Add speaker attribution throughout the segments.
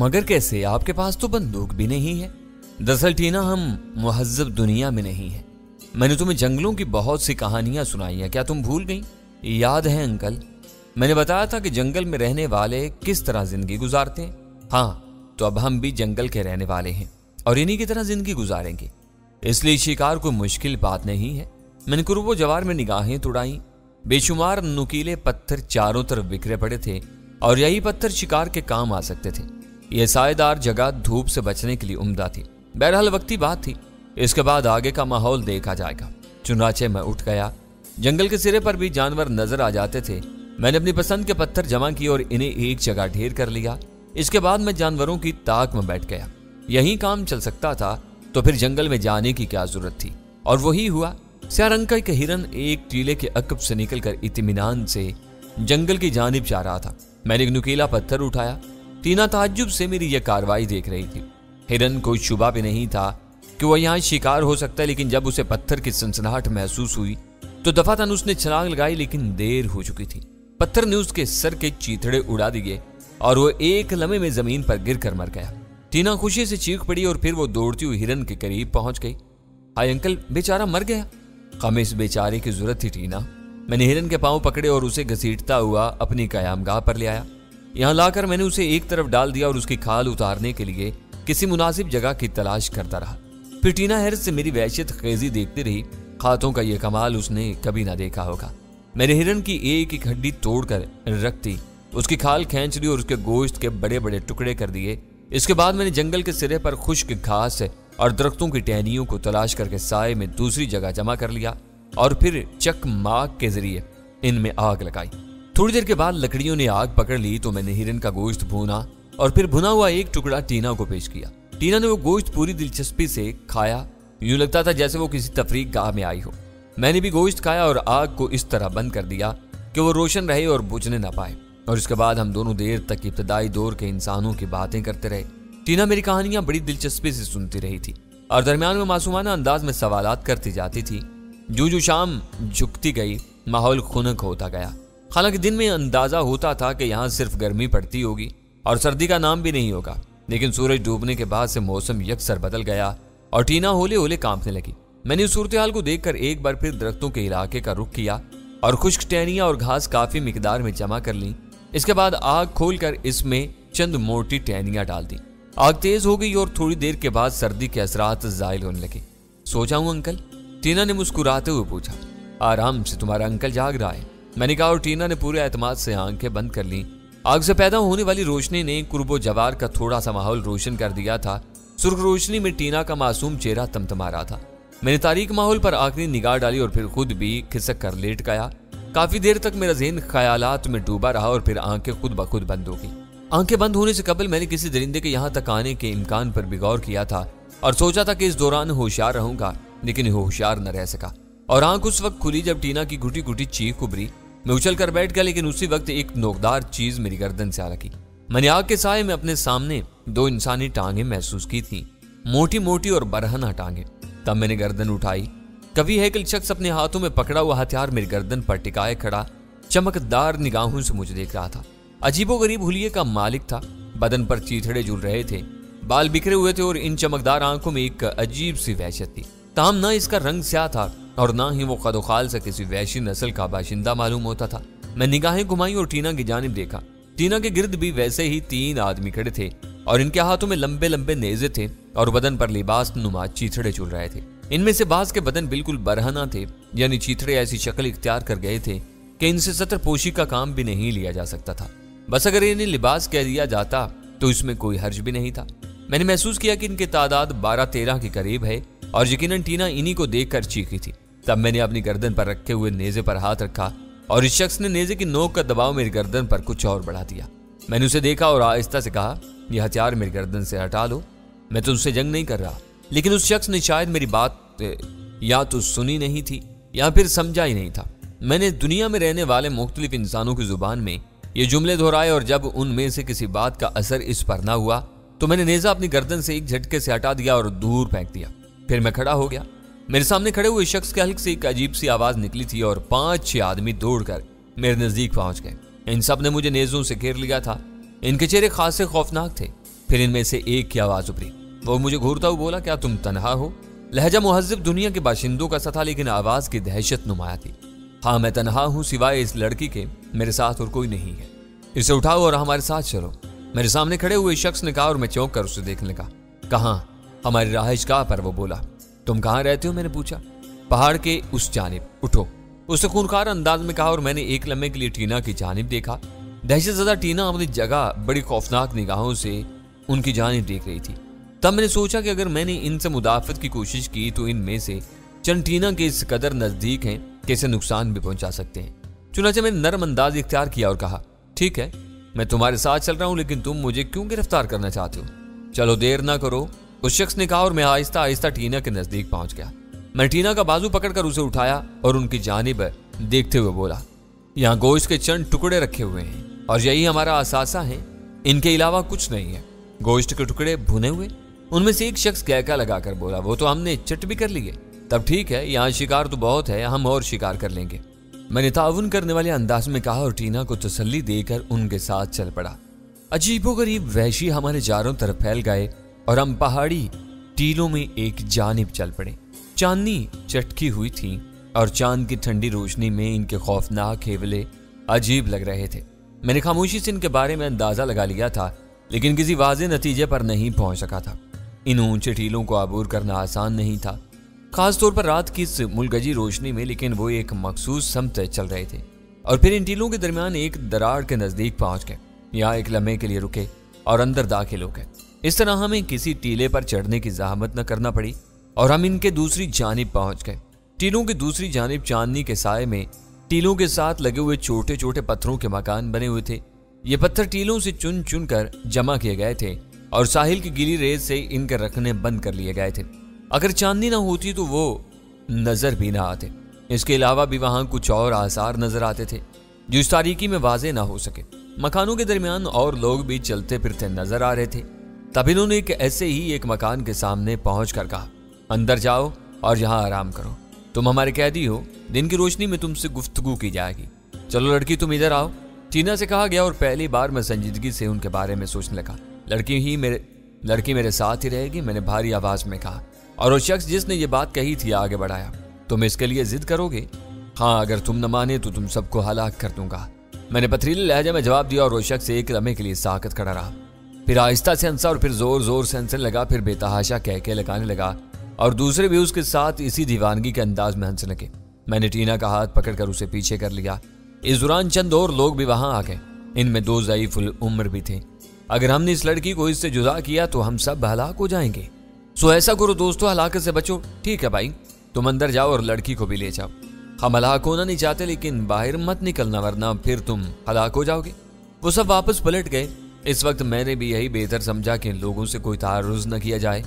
Speaker 1: मगर कैसे? आपके पास तो बंदूक भी नहीं है। दरअसल टीना, हम मुहज्जब दुनिया में नहीं है। मैंने तुम्हें जंगलों की बहुत सी कहानियां सुनाई हैं, क्या तुम भूल गई? याद है अंकल, मैंने बताया था कि जंगल में रहने वाले किस तरह जिंदगी गुजारते हैं। हाँ, तो अब हम भी जंगल के रहने वाले हैं और इन्हीं की तरह जिंदगी गुजारेंगे, इसलिए शिकार कोई मुश्किल बात नहीं है। मैंने कुर्बो जवार में निगाहें तुड़ाई। बेशुमार नुकीले पत्थर चारों तरफ बिखरे पड़े थे और यही पत्थर शिकार के काम आ सकते थे। यह सायेदार जगह धूप से बचने के लिए उम्दा थी। बहरहाल वक्ती बात थी, इसके बाद आगे का माहौल देखा जाएगा। चुनाचे मैं उठ गया। जंगल के सिरे पर भी जानवर नजर आ जाते थे। मैंने अपनी पसंद के पत्थर जमा किए और इन्हें एक जगह ढेर कर लिया। इसके बाद मैं जानवरों की ताक में बैठ गया। यही काम चल सकता था तो फिर जंगल में जाने की क्या जरूरत थी? और वही हुआ। स्याह रंग का एक हिरन एक टीले के अकब से निकलकर इत्मीनान से जंगल की जानिब जा रहा था। मैंने एक नुकीला पत्थर उठाया। टीना ताज्जुब से मेरी यह कार्रवाई देख रही थी। हिरन कोई शुबा भी नहीं था कि वह यहाँ शिकार हो सकता है, लेकिन जब उसे पत्थर की सनसनाहट महसूस हुई तो दफातन उसने छलांग लगाई, लेकिन देर हो चुकी थी। पत्थर ने उसके सर के चीथड़े उड़ा दिए और वो एक लम्हे में जमीन पर गिर कर मर गया। टीना खुशी से चीख पड़ी और फिर वो दौड़ती हुई हिरन के करीब पहुंच गई। हाय अंकल, बेचारा मर गया। हमें इस बेचारे की जरूरत थी टीना। मैंने हिरन के पांव पकड़े और उसे घसीटता हुआ अपनी कयामगाह पर ले आया। यहाँ लाकर मैंने उसे एक तरफ डाल दिया और उसकी खाल उतारने के लिए किसी मुनासिब जगह की तलाश करता रहा। फिर टीना हैरत से मेरी वहशत खेजी देखती रही। हाथों का यह कमाल उसने कभी ना देखा होगा। मेरे हिरन की एक एक हड्डी तोड़कर रख दी, उसकी खाल खींच ली और उसके गोश्त के बड़े बड़े टुकड़े कर दिए। इसके बाद मैंने जंगल के सिरे पर खुश्क घास और दरख्तों की टहनियों को तलाश करके साए में दूसरी जगह जमा कर लिया और फिर चकमाक के जरिए इनमें आग लगाई। थोड़ी देर के बाद लकड़ियों ने आग पकड़ ली तो मैंने हिरन का गोश्त भूना और फिर भुना हुआ एक टुकड़ा टीना को पेश किया। टीना ने वो गोश्त पूरी दिलचस्पी से खाया। यूं लगता था जैसे वो किसी तफरीक गाह में आई हो। मैंने भी गोश्त खाया और आग को इस तरह बंद कर दिया कि वो रोशन रहे और बुझने ना पाए। और इसके बाद हम दोनों देर तक इब्तदाई दौर के इंसानों की बातें करते रहे। टीना मेरी कहानियां बड़ी दिलचस्पी से सुनती रही थी और दरमियान में मासूमाना अंदाज में सवालात करती जाती थी। जो शाम झुकती गई, माहौल खुनक होता गया। हालांकि दिन में अंदाजा होता था कि यहाँ सिर्फ गर्मी पड़ती होगी और सर्दी का नाम भी नहीं होगा, लेकिन सूरज डूबने के बाद से मौसम यकसर बदल गया और टीना होले होले कांपने लगी। मैंने उस सूरत हाल को देखकर एक बार फिर दरख्तों के इलाके का रुख किया और खुश्क टहनियां और घास काफी मिकदार में जमा कर ली। इसके बाद आग खोलकर इसमें चंद मोटी टहनियां डाल दी। आग तेज हो गई और थोड़ी देर के बाद सर्दी के असरात जाहिल होने लगे। सो जाऊं अंकल? टीना ने मुस्कुराते हुए पूछा। आराम से, तुम्हारा अंकल जाग रहा है, मैंने कहा और टीना ने पूरे एतमाद से आंखें बंद कर ली। आग से पैदा होने वाली रोशनी ने कुर्बो जवार का थोड़ा सा माहौल रोशन कर दिया था। सुर्ख रोशनी में टीना का मासूम चेहरा तमतमा रहा था। मैंने तारीक माहौल पर आखिरी निगाह डाली और फिर खुद भी खिसक कर लेट गया। काफी देर तक मेरा ज़हन ख्यालात में डूबा रहा और फिर आंखें खुद ब खुद बंद हो गई। आंखें बंद होने से कबल मैंने किसी दरिंदे के यहाँ तक आने के इम्कान पर भी गौर किया था और सोचा था कि इस दौरान होशियार रहूंगा, लेकिन होशियार न रह सका। और आंख उस वक्त खुली जब टीना की घुटी घुटी चीख उभरी। मैं उछल कर बैठ गया, लेकिन उसी वक्त एक नोकदार चीज मेरी गर्दन से आ लगी। मैंने आग के साए में अपने सामने दो इंसानी टांगे महसूस की थी, मोटी मोटी और बरहना टांगे। तब मैंने गर्दन उठाई। कभी हैकल शख्स अपने हाथों में पकड़ा हुआ हथियार मेरी गर्दन पर टिकाए खड़ा चमकदार निगाहों से मुझे देख रहा था। अजीबोगरीब हुलिये का मालिक था। बदन पर चीथड़े झूल रहे थे, बाल बिखरे हुए थे और इन चमकदार आंखों में एक अजीब सी वहशत थी। ताहम ना इसका रंग स्याह था और ना ही वो कदोखाल से किसी वैशी नस्ल का बाशिंदा मालूम होता था। मैं निगाहें घुमाई और टीना की जानिब देखा। टीना के गिर्द भी वैसे ही 3 आदमी खड़े थे और इनके हाथों में लंबे लंबे नेज़े थे और बदन पर लिबास नुमा चीथड़े झूल रहे थे। इनमें से बाज के बदन बिल्कुल बरहना थे, यानी चीथड़े ऐसी शक्ल इख्तियार कर गए थे कि इनसे सतर पोशी का काम भी नहीं लिया जा सकता था। बस अगर इन्हें लिबास कह दिया जाता तो इसमें कोई हर्ज भी नहीं था। मैंने महसूस किया कि इनकी तादाद 12-13 के करीब है और यकीनन टीना इन्हीं को देखकर चीखी थी। तब मैंने अपनी गर्दन पर रखे हुए नेज़े पर हाथ रखा और इस शख्स ने नेज़े की नोक का दबाव मेरी गर्दन पर कुछ और बढ़ा दिया। मैंने उसे देखा और आहिस्ता से कहा, यह हथियार मेरी गर्दन से हटा लो, मैं तो उससे जंग नहीं कर रहा। लेकिन उस शख्स ने शायद मेरी बात या तो सुनी नहीं थी या फिर समझा ही नहीं था। मैंने दुनिया में रहने वाले मुख्तलिफ इंसानों की जुबान में ये जुमले दोहराए और जब उनमें से किसी बात का असर इस पर ना हुआ तो मैंने नेज़ा अपनी गर्दन से एक झटके से हटा दिया और दूर फेंक दिया। फिर मैं खड़ा हो गया। मेरे सामने खड़े हुए शख्स के हल्क से एक अजीब सी आवाज निकली थी और 5-6 आदमी दौड़कर मेरे नजदीक पहुंच गए। इन सब ने मुझे नेज़ों से घेर लिया था। इनके चेहरे खासे खौफनाक थे। پھر ان میں سے ایک کی آواز ابھری۔ وہ مجھے گھورتا ہوا بولا، کیا تم تنہا ہو؟ لہجہ مہذب دنیا کے باشندوں کا سا تھا، لیکن آواز کی دہشت نمایاں تھی۔ ہاں میں تنہا ہوں، سوائے اس لڑکی کے میرے ساتھ اور کوئی نہیں ہے۔ اسے اٹھاؤ اور ہمارے ساتھ چلو۔ میرے سامنے کھڑے ہوئے شخص نے کہا اور میں چونک کر اسے دیکھنے لگا۔ کہاں؟ ہماری رہائش گاہ پر، وہ بولا۔ تم کہاں رہتے ہو؟ میں نے پوچھا۔ پہاڑ کے اس جانب۔ اٹھو، اس نے خونخوار انداز میں کہا، اور میں نے ایک لمحے کے لیے ٹینا کی جانب دیکھا۔ دہشت زدہ ٹینا اپنی جگہ بڑی خوفناک نگاہوں سے ان کی جانب دیکھ رہی تھی۔ تب میں نے سوچا کہ اگر میں نے ان سے مدافعت کی کوشش کی تو ان میں سے چند ٹینا کے اس قدر نزدیک ہیں کہ اسے نقصان بھی پہنچا سکتے ہیں۔ چنانچہ میں نے نرم انداز اختیار کیا اور کہا، ٹھیک ہے، میں تمہارے ساتھ چل رہا ہوں، لیکن تم مجھے کیوں گرفتار کرنا چاہتے ہو؟ چلو دیر نہ کرو، اس شخص نے کہا، اور میں آہستہ آہستہ ٹینا کے نزدیک پہنچ گیا۔ میں ٹینا کا بازو پکڑ کر اسے اٹھایا اور ان کی جانب دیکھتے ہوئے بولا، یہاں گوشت کے چند ٹکڑے رکھے ہوئے ہیں اور یہی ہمارا اثاثہ ہے، ان کے علاوہ کچھ نہیں ہے۔ گوشت کے ٹکڑے بھنے ہوئے؟ ان میں سے ایک شخص کہکا لگا کر بولا، وہ تو ہم نے چٹ بھی کر لیے۔ تب ٹھیک ہے، یہاں شکار تو بہت ہے، ہم اور شکار کر لیں گے، میں نے تعاون کرنے والے انداز میں کہا، اور ٹینا کو تسلی دے کر ان کے ساتھ چل پڑا۔ عجیب و غریب وحشی ہمارے چاروں طرف پھیل گئے اور ہم پہاڑی ٹیلوں میں ایک جانب چل پڑے۔ چاندنی چٹکی ہوئی تھی اور چاند کی ٹھنڈی روشنی میں ان کے خوفناک ہیولے عجیب لگ رہے تھے۔ میں نے خاموشی سے ان کے بارے میں اندازہ لگا لیا تھا، لیکن کسی واضح نتیجے پر نہیں پہنچ سکا تھا۔ ان اونچے ٹیلوں کو عبور کرنا آسان نہیں تھا، خاص طور پر رات کی اس ملگجی روشنی میں، لیکن وہ ایک مخصوص سمت چل رہے تھے اور پھر ان ٹیلوں کے درمیان ایک دراڑ کے نزدیک پہنچ گئے۔ یہاں ایک لمحے کے لیے رکے اور اندر داخل ہو گئے۔ اس طرح ہمیں کسی ٹیلے پر چڑھنے کی زحمت نہ کرنا پڑی اور ہم ان کے دوسری جانب پہنچ گئے۔ ٹیلوں کی دوسری جانب چاندنی کے سائے میں ٹیلوں کے ساتھ لگے ہوئے چھوٹے چھوٹے پتھروں کے مکان بنے ہوئے تھے۔ یہ پتھر ٹیلوں سے چن چن کر جمع کیے گئے تھے اور ساحل کی گیلی ریت سے ان کے رکھنے بند کر لیے گئے تھے۔ اگر چاندنی نہ ہوتی تو وہ نظر بھی نہ آتے۔ اس کے علاوہ بھی وہاں کچھ اور آثار نظر آتے تھے جو اس تاریکی میں واضح نہ ہو سکے۔ مکانوں کے درمیان اور لوگ بھی چلتے پھرتے نظر آ رہے تھے۔ تب انہوں نے ایسے ہی ایک مکان کے سامنے پہنچ کر کہا، اندر جاؤ اور یہاں آرام کرو، تم ہمارے قیدی ہو، دن کی روشنی میں تم سے گفتگو کی جائے گی۔ چلو لڑکی تم ادھر آؤ، ٹینا سے کہا گیا، اور پہلی بار میں سنجیدگی سے ان کے بارے میں سوچنے لگا۔ لڑکی میرے ساتھ ہی رہے گی، میں نے بھاری آواز میں کہا، اور وہ شخص جس نے یہ بات کہی تھی آگے بڑھایا، تم اس کے لیے ضد کرو گے؟ ہاں، اگر تم نہ مانے تو تم سب کو ہلاک کر دوں گا، میں نے پتھریلے لہجے میں جواب دیا، اور وہ شخص ایک لمحے کے لیے ساکت کھڑا رہا، پھر آہستہ سے ہنسا اور پھر زور زور سے ہنسنے لگا، پھر بے تحاشا کہکے لگانے لگا اور دوسرے بھی اس کے ساتھ اسی دیوانگی کے انداز میں ہنسنے لگے۔ میں نے ٹینا کا ہاتھ پکڑ کر اسے پیچھے کر لیا۔ اس دوران چند اور لوگ بھی وہاں آ گئے، ان میں 2 ضعیف العمر بھی تھے۔ اگر ہم نے اس لڑکی کو اس سے جدا کیا تو ہم سب ہلاک ہو جائیں گے، سو ایسا کرو دوستو، ہلاکت سے بچو۔ ٹھیک ہے بھائی، تم اندر جاؤ اور لڑکی کو بھی لے جاؤ، ہم ہلاک ہونا نہیں چاہتے، لیکن باہر مت نکلنا ورنہ پھر تم ہلاک ہو جاؤ گے۔ وہ سب واپس پلٹ گئے۔ اس وقت میں نے بھی یہی بہتر سمجھا کہ ان لوگوں سے کوئی تعرض نہ کیا جائے،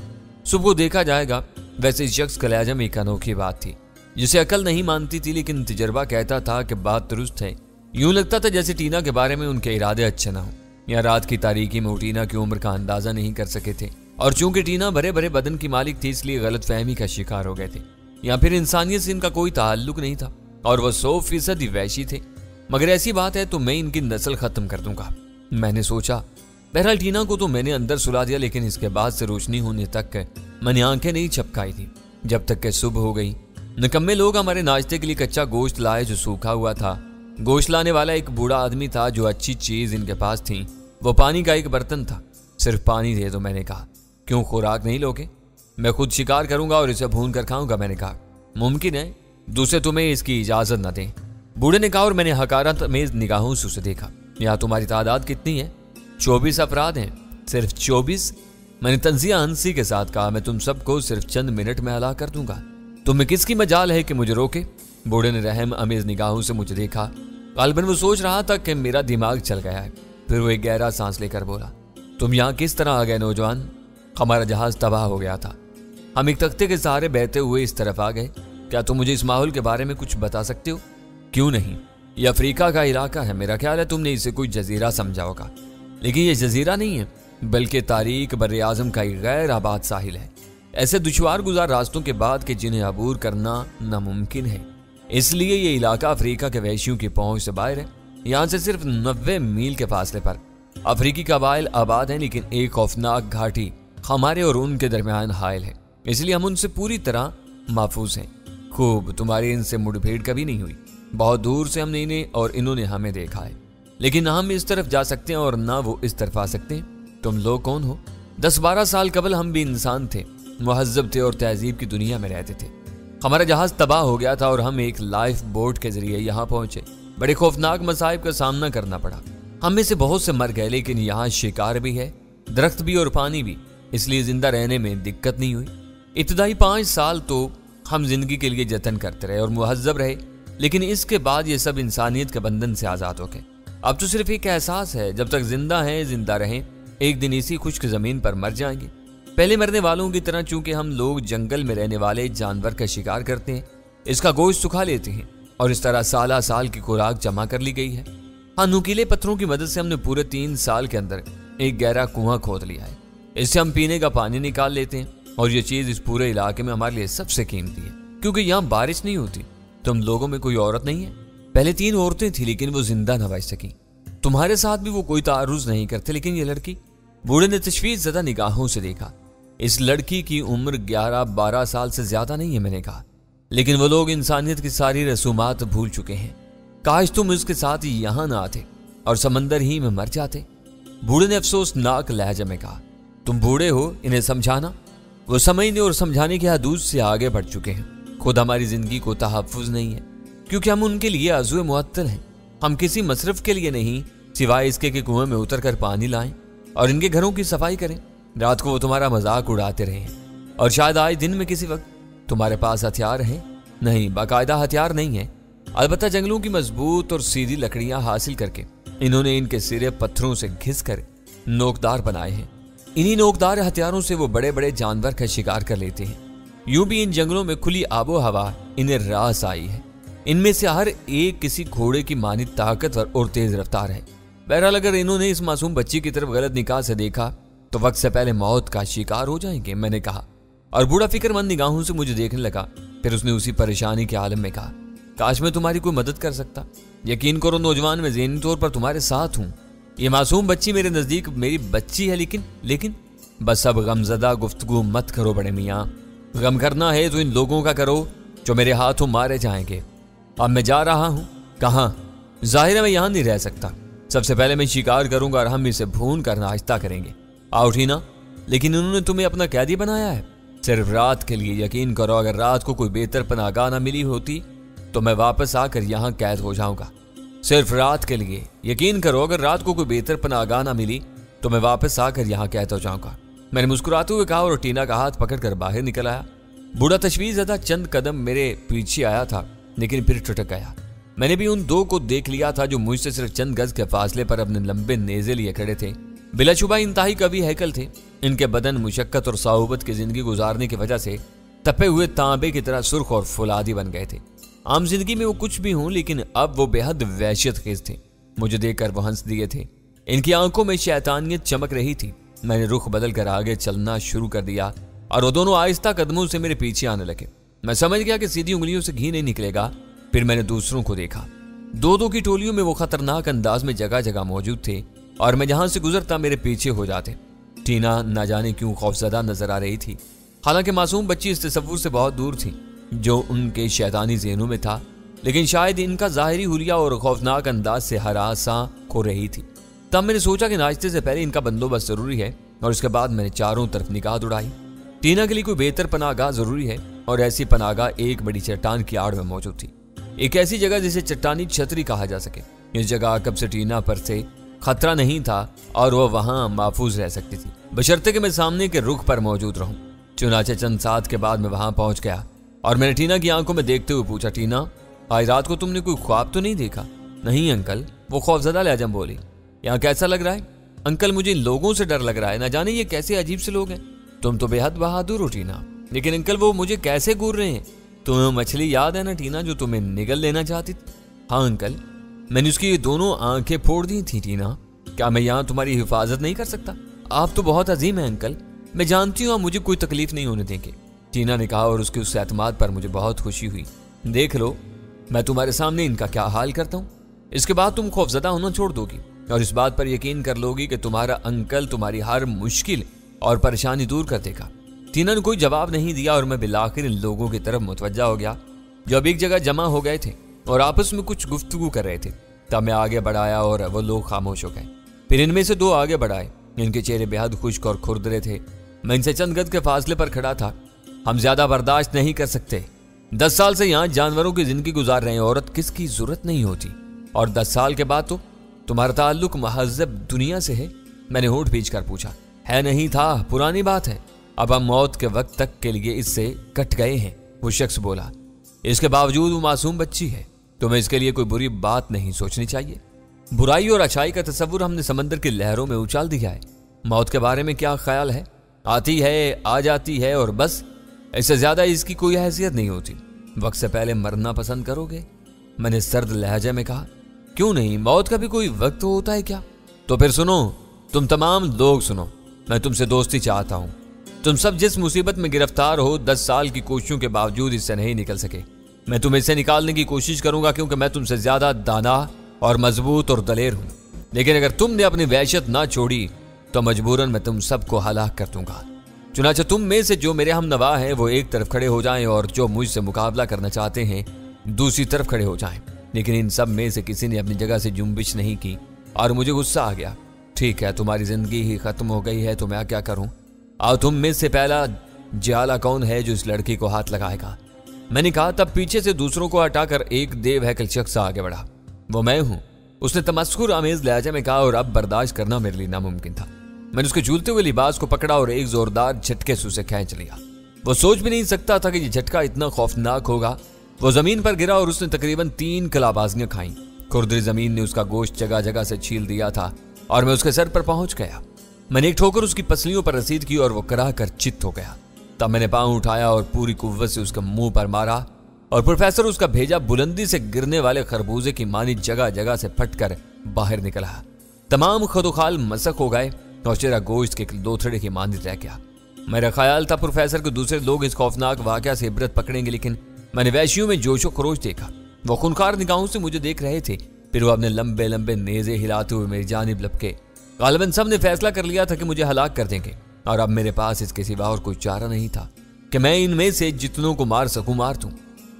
Speaker 1: صبح دیکھا جائے گا۔ ویسے اس شخص کا لہجہ میں ایک انوکھی بات تھی جسے عقل نہیں مانتی تھی، لیکن تجربہ کہتا تھا کہ بات درست ہے۔ یوں لگتا تھا جیسے ٹینا کے بارے میں ان کے ارادے اچھے نہ ہوں، یا رات کی تاریکی میں وہ ٹینا کی عمر کا اندازہ نہیں کر سکے تھے، اور چونکہ ٹینا بھرے بھرے بدن کی مالک تھی اس لیے غلط فہمی کا شکار ہو گئے تھے، یا پھر انسانیت سے ان کا کوئی تعلق نہیں تھا اور وہ 100% ہی وحشی تھے۔ مگر ایسی بات ہے تو میں ان کی نسل ختم کر دوں گا، میں نے سوچا۔ بہرحال ٹینا کو تو میں نے اندر سلا دیا، لیکن اس کے بعد سے روشنی ہونے تک میں نے آنکھیں نہیں چھپکائی تھی، جب تک کہ صبح ہو گئی۔ نکمے لوگ ہمارے ناشتے کے لیے کچا گوشت لائے جو سوکھا ہوا تھا۔ گوشت لانے والا ایک بوڑھا آدمی تھا، جو اچھی چیز ان کے پاس تھی وہ پانی کا ایک برتن تھا۔ صرف پانی دے دو، میں نے کہا۔ کیوں، خوراک نہیں لوگے؟ میں خود شکار کروں گا اور اسے بھون کر کھاؤں گا، میں نے کہا۔ ممکن ہے دوسرے تمہیں اس کی اجازت نہ دیں، بوڑھے نے کہا، اور میں نے حقارت آمیز نگاہوں سے اسے دیکھا۔ یہاں تمہاری تعداد کتنی ہے؟ 24 افراد ہیں۔ صرف 24؟ میں نے تنزیہ ہنسی کے ساتھ کہا، میں تم سب کو صرف چند منٹ میں ہلاک کر دوں گا، تم میں کس کی مجال ہے کہ مجھے روکے؟ بوڑھے نے رحم امیز نگاہوں سے مجھے دیکھا۔ غالباً وہ سوچ رہا تھا کہ میرا دماغ چل گیا ہے۔ پھر وہ ایک گہرا سانس لے کر بولا، تم یہاں کس طرح آ گئے نوجوان؟ ہمارا جہاز تباہ ہو گیا تھا، ہم ایک تختے کے سہارے بہتے ہوئے اس طرف آ گئے۔ کیا تم مجھے اس ماحول کے بارے میں کچھ بتا سکتے ہو؟ کیوں نہیں، یہ افریقہ کا علاقہ ہے، میرا خیال ہے تم نے اسے کوئی جزیرہ سمجھا ہوگا، لیکن یہ جزیرہ نہیں ہے بلکہ تاریک بر اعظم کا ایک غیر آباد ساحل ہے، ایسے دشوار گزار راستوں کے بعد کہ جنہیں عبور کرنا ناممکن ہے۔ اس لیے یہ علاقہ افریقہ کے وحشیوں کی پہنچ سے باہر ہے، یہاں سے صرف 90 میل کے فاصلے پر۔ अफ्रीकी कबाइल आबाद हैं, लेकिन एक खौफनाक घाटी हमारे और उनके दरमियान हायल है, इसलिए हम उनसे पूरी तरह महफूज हैं। खूब, तुम्हारी इनसे मुठभेड़ कभी नहीं हुई। बहुत दूर से हमने इन्हें और इन्होंने हमें देखा है, लेकिन ना हम इस तरफ जा सकते हैं और ना वो इस तरफ आ सकते हैं। तुम लोग कौन हो? 10-12 साल कबल हम भी इंसान थे, मुहज्जब थे और तहजीब की दुनिया में रहते थे। हमारा जहाज तबाह हो गया था और हम एक लाइफ बोट के जरिए यहाँ पहुंचे। बड़े खौफनाक मसाइब का सामना करना पड़ा। हम में से बहुत से मर गए, लेकिन यहाँ शिकार भी है, दरख्त भी और पानी भी, इसलिए जिंदा रहने में दिक्कत नहीं हुई। इब्तदाई 5 साल तो हम जिंदगी के लिए जतन करते रहे और मुहज्जब रहे, लेकिन इसके बाद ये सब इंसानियत के बंधन से आज़ाद हो गए। अब तो सिर्फ एक एहसास है, जब तक जिंदा हैं जिंदा रहें, एक दिन इसी खुश्क ज़मीन पर मर जाएंगे। पहले मरने वालों की तरह, चूंकि हम लोग जंगल में रहने वाले जानवर का शिकार करते हैं, इसका गोश्त सुखा लेते हैं और इस तरह साला साल की खुराक जमा कर ली गई है। हाँ, नुकीले पत्थरों की मदद से हमने पूरे 3 साल के अंदर एक गहरा कुआं खोद लिया है। इससे हम पीने का पानी निकाल लेते हैं और ये चीज़ इस पूरे इलाके में हमारे लिए सबसे कीमती है, क्योंकि यहाँ बारिश नहीं होती। तुम लोगों में कोई औरत नहीं है? पहले 3 औरतें थी, लेकिन वो जिंदा न बच सकी। तुम्हारे साथ भी वो कोई तारुज नहीं करते, लेकिन ये लड़की? बूढ़े ने तशवीश ज़दा निगाहों से देखा। इस लड़की की उम्र 11-12 साल से ज्यादा नहीं है, मैंने कहा, लेकिन वो लोग इंसानियत की सारी रसूमात भूल चुके हैं। काश तुम इसके साथ यहाँ ना आते और समंदर ही में मर जाते। बूढ़े ने अफसोसनाक लहजे में कहा, तुम बूढ़े हो, इन्हें समझाना। वो समझने और समझाने के हदूद से आगे बढ़ चुके हैं। खुद हमारी जिंदगी को तहफ़्फ़ुज़ नहीं है, क्योंकि हम उनके लिए अज़ुए मुअत्तल हैं। हम किसी मसरफ के लिए नहीं, सिवाय इसके कि कुएं में उतर कर पानी लाएं और इनके घरों की सफाई करें। रात को वो तुम्हारा मजाक उड़ाते रहे हैं और शायद आज दिन में किसी वक्त। तुम्हारे पास हथियार हैं? नहीं, बाकायदा हथियार नहीं है। अलबत्ता जंगलों की मजबूत और सीधी लकड़ियां हासिल करके इन्होंने इनके सिरे पत्थरों से घिस कर नोकदार बनाए हैं। इन्हीं नोकदार हथियारों से वो बड़े बड़े जानवर का शिकार कर लेते हैं। यूं भी इन जंगलों में खुली आबो हवा इन्हें रास आई है। इनमें से हर एक किसी घोड़े की मानित ताकतवर और तेज रफ्तार है। बहरहाल, अगर इन्होंने इस मासूम बच्ची की तरफ गलत निगाह से देखा तो वक्त से पहले मौत का शिकार हो जाएंगे, मैंने कहा। और बूढ़ा फिक्रमंद निगाहों से मुझे देखने लगा। फिर उसने उसी परेशानी के आलम में कहा, काश मैं तुम्हारी कोई मदद कर सकता। यकीन करो नौजवान, मैं ज़हनी तौर पर तुम्हारे साथ हूँ। ये मासूम बच्ची मेरे नज़दीक मेरी बच्ची है, लेकिन बस अब गमज़दा गुफ्तगू मत करो बड़े मियाँ। गम करना है तो इन लोगों का करो जो मेरे हाथों मारे जाएंगे। अब मैं जा रहा हूँ। कहाँ? जाहिर है मैं यहाँ नहीं रह सकता। सबसे पहले मैं शिकार करूंगा और हम इसे भून कर नाश्ता करेंगे। आओ ठीना। लेकिन उन्होंने तुम्हें अपना कैदी बनाया है सिर्फ रात के लिए। यकीन करो, अगर रात को कोई बेहतर पनाहगाह ना मिली होती तो मैं वापस आकर यहाँ कैद हो जाऊंगा। सिर्फ रात के लिए। यकीन करो, अगर रात को कोई बेहतर पनाहगाह ना मिली तो मैं वापस आकर यहाँ कैद हो जाऊंगा। मैंने मुस्कुराते हुए कहा और टीना का हाथ पकड़कर बाहर निकल आया। बूढ़ा तशवीश ज़दा चंद कदम मेरे पीछे आया था, लेकिन फिर टुटक गया। मैंने भी उन 2 को देख लिया था जो मुझसे सिर्फ चंद गज के फासले पर अपने लंबे नेज़े लिए खड़े थे। बिलाशुबा इंतहाई कवि हैकल थे। इनके बदन मुशक्कत और साहुबत की जिंदगी गुजारने की वजह से तपे हुए तांबे की तरह सुर्ख और फुलादी बन गए थे। आम जिंदगी में वो कुछ भी हों, लेकिन अब वो बेहद वहशत खेज थे। मुझे देखकर वो हंस दिए थे। इनकी आंखों में शैतानियत चमक रही थी। मैंने रुख बदल कर आगे चलना शुरू कर दिया और वो दोनों आहिस्ता कदमों से मेरे पीछे आने लगे। मैं समझ गया कि सीधी उंगलियों से घी नहीं निकलेगा। फिर मैंने दूसरों को देखा। 2-2 की टोलियों में वो खतरनाक अंदाज में जगह जगह मौजूद थे और मैं जहां से गुजरता मेरे पीछे हो जाते। टीना न जाने क्यों खौफजदा नजर आ रही थी। हालांकि मासूम बच्ची इस तसव्वुर से बहुत दूर थी जो उनके शैतानी ज़हनों में था, लेकिन शायद इनका ज़ाहिरी हुलिया और खौफनाक अंदाज से हरासा खो रही थी। तब मैंने सोचा कि नाश्ते से पहले इनका बंदोबस्त जरूरी है और इसके बाद मैंने चारों तरफ निगाह दौड़ाई। टीना के लिए कोई बेहतर पनाहगाह जरूरी है और ऐसी पनाहगाह एक बड़ी चट्टान की आड़ में मौजूद थी। एक ऐसी जगह जिसे चट्टानी छतरी कहा जा सके। इस जगह कब से टीना पर से खतरा नहीं था और वह वहां महफूज रह सकती थी, बशर्ते कि मैं सामने के रुख पर मौजूद रहूं। चुनाचे चंद साथ के बाद मैं वहां पहुंच गया और मैंने टीना की आंखों में देखते हुए पूछा, टीना आज रात को तुमने कोई ख्वाब तो नहीं देखा? नहीं अंकल, वो खौफजदा लहजा बोली। यहाँ कैसा लग रहा है? अंकल मुझे इन लोगों से डर लग रहा है, ना जाने ये कैसे अजीब से लोग हैं। तुम तो बेहद बहादुर हो टीना, लेकिन अंकल वो मुझे कैसे घूर रहे हैं? तुम्हें मछली याद है ना टीना जो तुम्हें निगल लेना चाहती थी? हाँ अंकल, मैंने उसकी ये दोनों आंखें फोड़ दी थी। टीना क्या मैं यहाँ तुम्हारी हिफाजत नहीं कर सकता? आप तो बहुत अजीम हैं अंकल, मैं जानती हूँ आप मुझे कोई तकलीफ नहीं होने देंगे, टीना ने कहा और उसके उस एतमाद पर मुझे बहुत खुशी हुई। देख लो मैं तुम्हारे सामने इनका क्या हाल करता हूँ, इसके बाद तुम खौफजदा होना छोड़ दोगी। और इस बात पर यकीन कर लोगी कि तुम्हारा अंकल तुम्हारी हर मुश्किल और परेशानी दूर कर देगा। टीना ने कोई जवाब नहीं दिया और मैं बिलाखिर इन लोगों की तरफ मुतवज्जा हो गया जो अब एक जगह जमा हो गए थे और आपस में कुछ गुफ्तगू कर रहे थे। तब मैं आगे बढ़ाया और वो लोग खामोश हो गए। फिर इनमें से 2 आगे बढ़ाए। इनके चेहरे बेहद खुश्क और खुरदरे थे। मैं इनसे चंद गज के फासले पर खड़ा था। हम ज्यादा बर्दाश्त नहीं कर सकते। 10 साल से यहाँ जानवरों की जिंदगी गुजार रहे हैं। औरत किसकी जरूरत नहीं होती, और 10 साल के बाद तो तुम्हारा ताल्लुक महज़ब दुनिया से है। मैंने होंठ भींच कर पूछा। है नहीं था, पुरानी बात है। अब हम मौत के वक्त तक के लिए इससे कट गए हैं। वो शख्स बोला। इसके बावजूद वो मासूम बच्ची है। तुम्हें इसके लिए कोई बुरी बात नहीं सोचनी चाहिए। बुराई और अच्छाई का तस्वुर हमने समंदर की लहरों में उछाल दिया है। मौत के बारे में क्या ख्याल है? आती है, आ जाती है और बस। इससे ज्यादा इसकी कोई हैसियत नहीं होती। वक्त से पहले मरना पसंद करोगे? मैंने सर्द लहजे में कहा। क्यों नहीं, मौत का भी कोई वक्त होता है क्या? तो फिर सुनो, तुम तमाम लोग सुनो। मैं तुमसे दोस्ती चाहता हूं। तुम सब जिस मुसीबत में गिरफ्तार हो, 10 साल की कोशिशों के बावजूद इससे नहीं निकल सके। मैं तुम्हें इससे निकालने की कोशिश करूंगा क्योंकि मैं तुमसे ज्यादा दाना और मजबूत और दलेर हूं। लेकिन अगर तुमने अपनी वहशत ना छोड़ी तो मजबूरन मैं तुम सबको हलाक कर दूंगा। चुनांचे तुम में से जो मेरे हम नवा हैं वो एक तरफ खड़े हो जाएं और जो मुझसे मुकाबला करना चाहते हैं दूसरी तरफ खड़े हो जाएं। लेकिन इन सब में से किसी ने अपनी जगह से जुम्बिश नहीं की और मुझे गुस्सा आ गया। ठीक है, तुम्हारी जिंदगी ही खत्म हो गई है तो मैं क्या करूं? आओ, तुम में से पहला जियाला कौन है जो इस लड़की को हाथ लगाएगा? मैंने कहा। तब पीछे से दूसरों को हटाकर एक देवहैकल शख्स आगे बढ़ा। वो मैं हूं, उसने तमस्कुर आमेज लहजे में कहा, और अब बर्दाश्त करना मेरे लिए नामुमकिन था। मैंने उसके झूलते हुए लिबास को पकड़ा और एक जोरदार झटके से उसे खींच लिया। वो सोच भी नहीं सकता था कि ये झटका इतना खौफनाक होगा। वो जमीन पर गिरा और उसने तकरीबन 3 कलाबाजियां खाई। खुरदरी जमीन ने उसका गोश्त जगह जगह से छील दिया था और मैं उसके सर पर पहुंच गया। मैंने एक ठोकर उसकी पसलियों पर रसीद की और वो कराह कर चित्त हो गया। तब मैंने पांव उठाया और पूरी कुव्वत से उसके मुंह पर मारा और प्रोफेसर उसका भेजा बुलंदी से गिरने वाले खरबूजे की मानी जगह जगह से फटकर बाहर निकला। तमाम खदोखाल मसक हो गए और चेहरा गोश्त के 2 थड़े की मानी रह गया। मेरा ख्याल था प्रोफेसर के दूसरे लोग इस खौफनाक वाकया से इबरत पकड़ेंगे, लेकिन मैंने वैशियों में जोशो खरोश देखा। वो खूनखार निगाहों से मुझे देख रहे थे। फिर वो अपने लंबे लंबे नेजे हिलाते हुए मेरी जानिब लपके। गालिबन सब ने फैसला कर लिया था कि मुझे हलाक कर देंगे और अब मेरे पास इसके सिवा और कोई चारा नहीं था कि मैं इनमें से जितनों को मार सकूं मार दूं।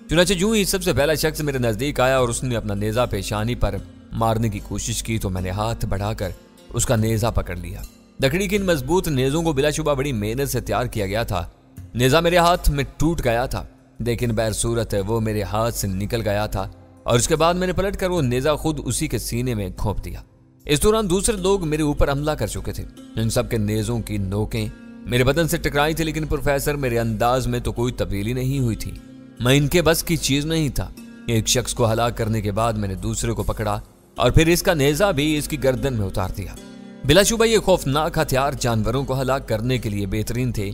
Speaker 1: चुनांचे यूं ही सबसे पहला शख्स मेरे नजदीक आया और उसने अपना नेजा पेशानी पर मारने की कोशिश की तो मैंने हाथ बढ़ाकर उसका नेजा पकड़ लिया। लकड़ी के इन मजबूत नेजों को बिलाशुबा बड़ी मेहनत से तैयार किया गया था। नेजा मेरे हाथ में टूट गया था, लेकिन बैर सूरत है वो मेरे हाथ से निकल गया था और उसके बाद मैंने पलट कर वो नेजा खुद उसी के सीने में घोंप दिया। इस दौरान दूसरे लोग मेरे ऊपर हमला कर चुके थे। इन सब के नेजों की नोकें मेरे बदन से टकराई थी, लेकिन प्रोफेसर मेरे अंदाज में तो कोई तब्दीली नहीं हुई थी। मैं इनके बस की चीज नहीं था। एक शख्स को हलाक करने के बाद मैंने दूसरे को पकड़ा और फिर इसका नेजा भी इसकी गर्दन में उतार दिया। बिलाशुबा ये खौफनाक हथियार जानवरों को हलाक करने के लिए बेहतरीन थे।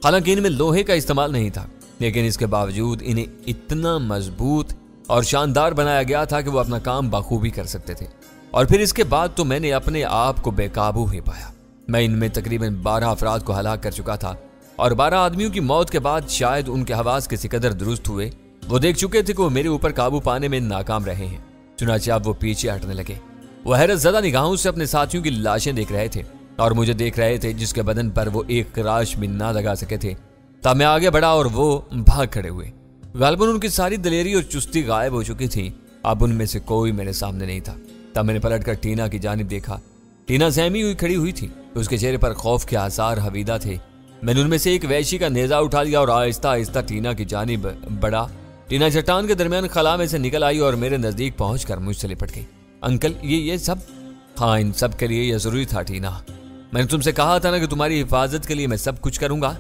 Speaker 1: हालांकि इनमें लोहे का इस्तेमाल नहीं था, लेकिन इसके बावजूद इन्हें इतना मजबूत और शानदार बनाया गया था कि वो अपना काम बखूबी कर सकते थे। और फिर इसके बाद तो मैंने अपने आप को बेकाबू ही पाया। मैं इनमें तकरीबन 12 अफराद को हलाक कर चुका था और 12 आदमियों की मौत के बाद शायद उनके हवास किसी कदर दुरुस्त हुए, वो देख चुके थे कि वो मेरे ऊपर काबू पाने में नाकाम रहे हैं। चुनांचे अब वो पीछे हटने लगे। वो हैरत ज़दा निगाहों से अपने साथियों की लाशें देख रहे थे और मुझे देख रहे थे, जिसके बदन पर वो एक खराश भी ना लगा सके थे। तब मैं आगे बढ़ा और वो भाग खड़े हुए। गालिबन उनकी सारी दलेरी और चुस्ती गायब हो चुकी थी। अब उनमें से कोई मेरे सामने नहीं था। तब मैंने पलटकर टीना की जानिब देखा। टीना सहमी हुई खड़ी हुई थी। उसके चेहरे पर खौफ के आसार हवीदा थे। मैंने उनमें से एक वैशी का नेजा उठा लिया और आहिस्ता आहिस्ता टीना की जानिब बढ़ा। टीना चट्टान के दरमियान खला में से निकल आई और मेरे नजदीक पहुंचकर मुझसे लिपट गई। अंकल, ये सब? हाँ, इन सब के लिए यह जरूरी था टीना। मैंने तुमसे कहा था ना कि तुम्हारी हिफाजत के लिए मैं सब कुछ करूंगा।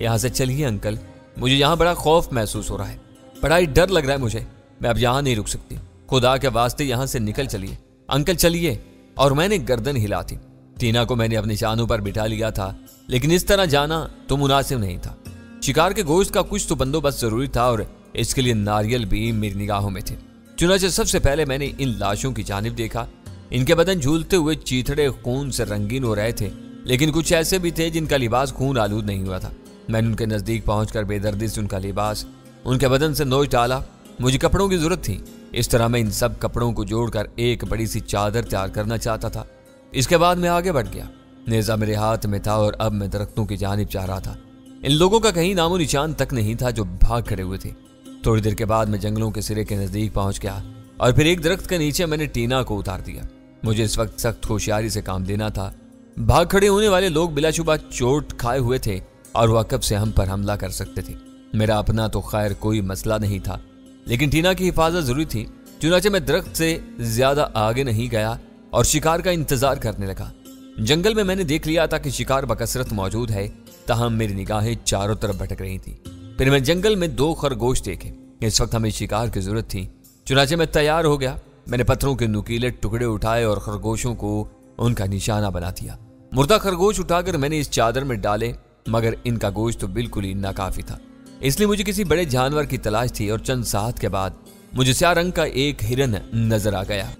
Speaker 1: यहाँ से चलिए अंकल, मुझे यहाँ बड़ा खौफ महसूस हो रहा है, बड़ा ही डर लग रहा है मुझे। मैं अब यहाँ नहीं रुक सकती। खुदा के वास्ते यहाँ से निकल चलिए अंकल, चलिए। और मैंने गर्दन हिला थी। टीना को मैंने अपनी शानों पर बिठा लिया था, लेकिन इस तरह जाना तो मुनासिब नहीं था। शिकार के गोश्त का कुछ तो बंदोबस्त जरूरी था और इसके लिए नारियल भी मेरी निगाहों में थे। चुनांचे सबसे पहले मैंने इन लाशों की जानिब देखा। इनके बदन झूलते हुए चीथड़े खून से रंगीन हो रहे थे, लेकिन कुछ ऐसे भी थे जिनका लिबास खून आलूद नहीं हुआ था। मैंने उनके नजदीक पहुंचकर बेदर्दी से उनका लिबास उनके बदन से नोच डाला। मुझे कपड़ों की जरूरत थी, इस तरह मैं इन सब कपड़ों को जोड़कर एक बड़ी सी चादर तैयार करना चाहता था। इसके बाद मैं आगे बढ़ गया। नेजा मेरे हाथ में था और अब मैं दरख्तों की जानिब जा रहा था। इन लोगों का कहीं नामो निशान तक नहीं था जो भाग खड़े हुए थे। थोड़ी देर के बाद मैं जंगलों के सिरे के नजदीक पहुंच गया और फिर एक दरख्त के नीचे मैंने टीना को उतार दिया। मुझे इस वक्त सख्त होशियारी से काम देना था। भाग खड़े होने वाले लोग बिलाशुबा चोट खाए हुए थे और वह कब से हम पर हमला कर सकते थे। मेरा अपना तो खैर कोई मसला नहीं था, लेकिन टीना की हिफाजत जरूरी थी। चुनाचे मैं दरख्त से ज्यादा आगे नहीं गया और शिकार का इंतजार करने लगा। जंगल में मैंने देख लिया था कि शिकार बकसरत मौजूद है, ताहम मेरी निगाहें चारों तरफ भटक रही थी। फिर मैं जंगल में 2 खरगोश देखे। इस वक्त हमें शिकार की जरूरत थी। चुनाचे मैं तैयार हो गया। मैंने पत्थरों के नुकीले टुकड़े उठाए और खरगोशों को उनका निशाना बना दिया। मुर्दा खरगोश उठाकर मैंने इस चादर में डाले, मगर इनका गोश्त तो बिल्कुल ही नाकाफी था। इसलिए मुझे किसी बड़े जानवर की तलाश थी और चंद साथ के बाद मुझे स्याह रंग का एक हिरन नजर आ गया।